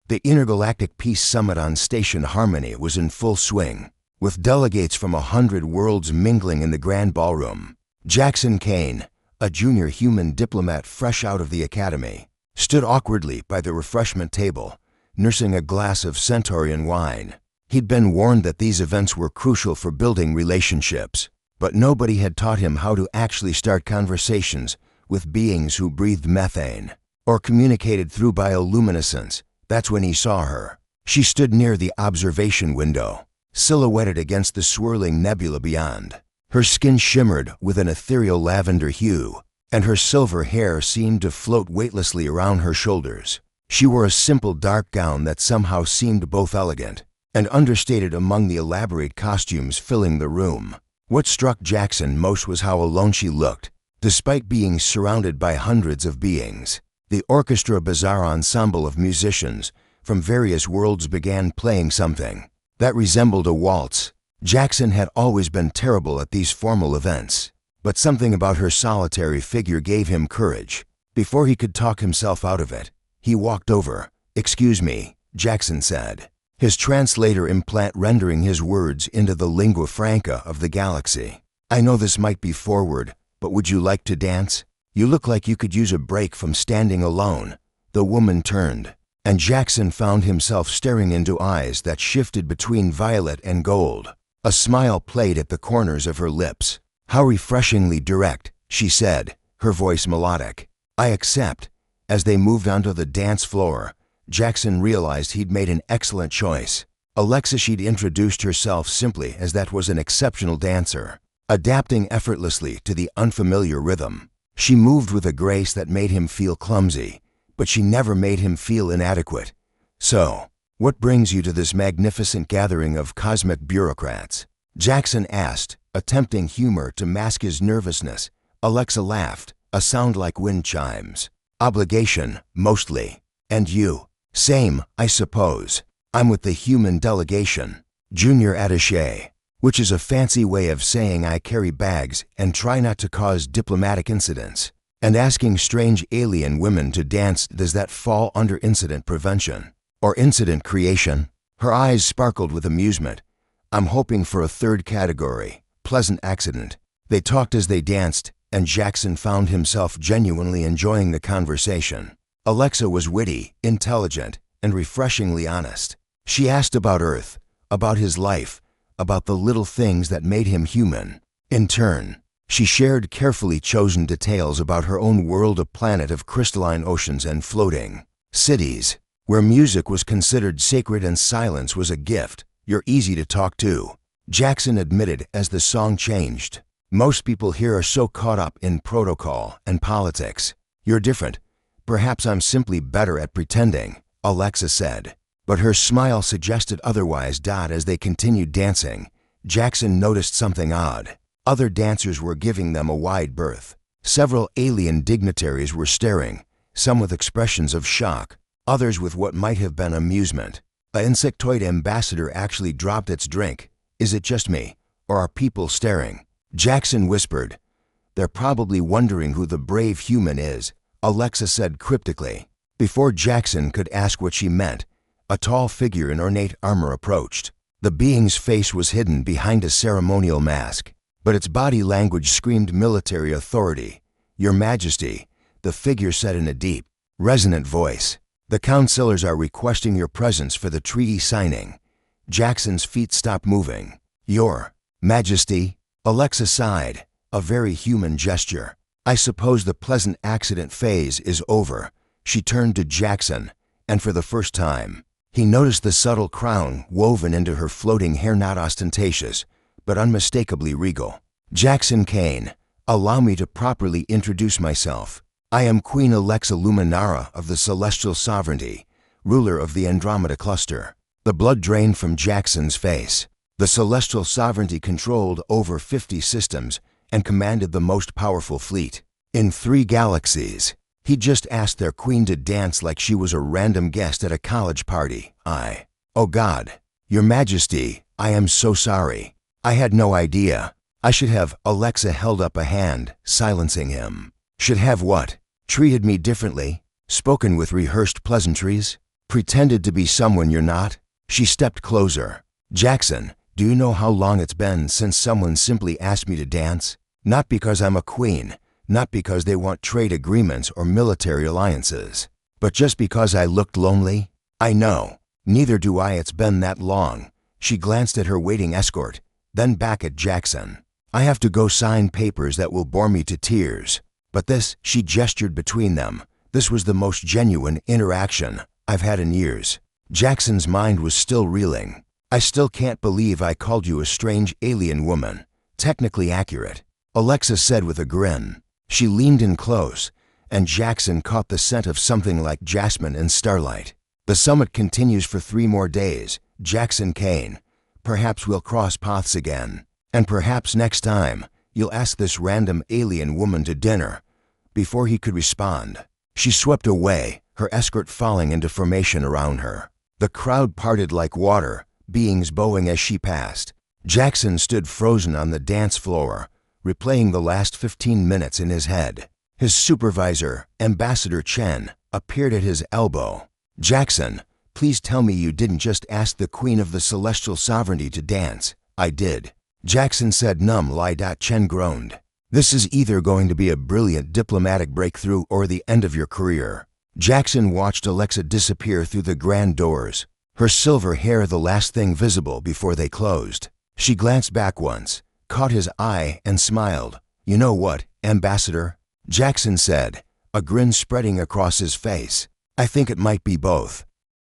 The Intergalactic Peace Summit on Station Harmony was in full swing, with delegates from 100 worlds mingling in the grand ballroom. Jackson Kane, a junior human diplomat fresh out of the academy, stood awkwardly by the refreshment table, nursing a glass of Centaurian wine. He'd been warned that these events were crucial for building relationships, but nobody had taught him how to actually start conversations with beings who breathed methane or communicated through bioluminescence. That's when he saw her. She stood near the observation window, silhouetted against the swirling nebula beyond. Her skin shimmered with an ethereal lavender hue, and her silver hair seemed to float weightlessly around her shoulders. She wore a simple dark gown that somehow seemed both elegant and understated among the elaborate costumes filling the room. What struck Jackson most was how alone she looked, despite being surrounded by hundreds of beings. The orchestra bizarre ensemble of musicians from various worlds began playing something that resembled a waltz. Jackson had always been terrible at these formal events, but something about her solitary figure gave him courage. Before he could talk himself out of it, he walked over. "Excuse me," Jackson said, his translator implant rendering his words into the lingua franca of the galaxy. "I know this might be forward, but would you like to dance? You look like you could use a break from standing alone." The woman turned, and Jackson found himself staring into eyes that shifted between violet and gold. A smile played at the corners of her lips. "How refreshingly direct," she said, her voice melodic. "I accept." As they moved onto the dance floor, Jackson realized he'd made an excellent choice. Alexa, she'd introduced herself simply as that was an exceptional dancer, adapting effortlessly to the unfamiliar rhythm. She moved with a grace that made him feel clumsy, but she never made him feel inadequate. "So, what brings you to this magnificent gathering of cosmic bureaucrats?" Jackson asked, attempting humor to mask his nervousness. Alexa laughed, a sound like wind chimes. "Obligation, mostly. And you?" "Same, I suppose. I'm with the human delegation, junior attaché, which is a fancy way of saying I carry bags and try not to cause diplomatic incidents. And asking strange alien women to dance, does that fall under incident prevention? Or incident creation?" Her eyes sparkled with amusement. "I'm hoping for a third category, pleasant accident." They talked as they danced, and Jackson found himself genuinely enjoying the conversation. Alexa was witty, intelligent, and refreshingly honest. She asked about Earth, about his life, about the little things that made him human. In turn, she shared carefully chosen details about her own world, a planet of crystalline oceans and floating cities, where music was considered sacred and silence was a gift. "You're easy to talk to," Jackson admitted as the song changed. "Most people here are so caught up in protocol and politics. You're different. Perhaps I'm simply better at pretending," Alexa said. But her smile suggested otherwise. As they continued dancing, Jackson noticed something odd. Other dancers were giving them a wide berth. Several alien dignitaries were staring, some with expressions of shock, others with what might have been amusement. An insectoid ambassador actually dropped its drink. "Is it just me, or are people staring?" Jackson whispered. "They're probably wondering who the brave human is," Alexa said cryptically. Before Jackson could ask what she meant, a tall figure in ornate armor approached. The being's face was hidden behind a ceremonial mask, but its body language screamed military authority. "Your Majesty," the figure said in a deep, resonant voice, "the councilors are requesting your presence for the treaty signing." Jackson's feet stopped moving. "Your Majesty?" Alexa sighed, a very human gesture. "I suppose the pleasant accident phase is over." She turned to Jackson, and for the first time, he noticed the subtle crown woven into her floating hair, not ostentatious, but unmistakably regal. "Jackson Kane, allow me to properly introduce myself. I am Queen Alexa Luminara of the Celestial Sovereignty, ruler of the Andromeda Cluster." The blood drained from Jackson's face. The Celestial Sovereignty controlled over 50 systems and commanded the most powerful fleet in 3 galaxies. He just asked their queen to dance like she was a random guest at a college party. "Oh God, Your Majesty, I am so sorry. I had no idea. I should have." Alexa held up a hand, silencing him. "Should have what? Treated me differently? Spoken with rehearsed pleasantries?" Pretended to be someone you're not? She stepped closer. Jackson, do you know how long it's been since someone simply asked me to dance? Not because I'm a queen, not because they want trade agreements or military alliances, but just because I looked lonely? I know. Neither do I. It's been that long. She glanced at her waiting escort, then back at Jackson. I have to go sign papers that will bore me to tears. But this, she gestured between them, this was the most genuine interaction I've had in years. Jackson's mind was still reeling. I still can't believe I called you a strange alien woman. Technically accurate, Alexa said with a grin. She leaned in close, and Jackson caught the scent of something like jasmine and starlight. The summit continues for 3 more days, Jackson Kane. Perhaps we'll cross paths again. And perhaps next time, you'll ask this random alien woman to dinner. Before he could respond, she swept away, her escort falling into formation around her. The crowd parted like water, beings bowing as she passed. Jackson stood frozen on the dance floor, replaying the last 15 minutes in his head. His supervisor, Ambassador Chen, appeared at his elbow. Jackson, please tell me you didn't just ask the Queen of the Celestial Sovereignty to dance. I did. Jackson said lie. Chen groaned. This is either going to be a brilliant diplomatic breakthrough or the end of your career. Jackson watched Alexa disappear through the grand doors, her silver hair the last thing visible before they closed. She glanced back once, caught his eye, and smiled. You know what, Ambassador? Jackson said, a grin spreading across his face. I think it might be both.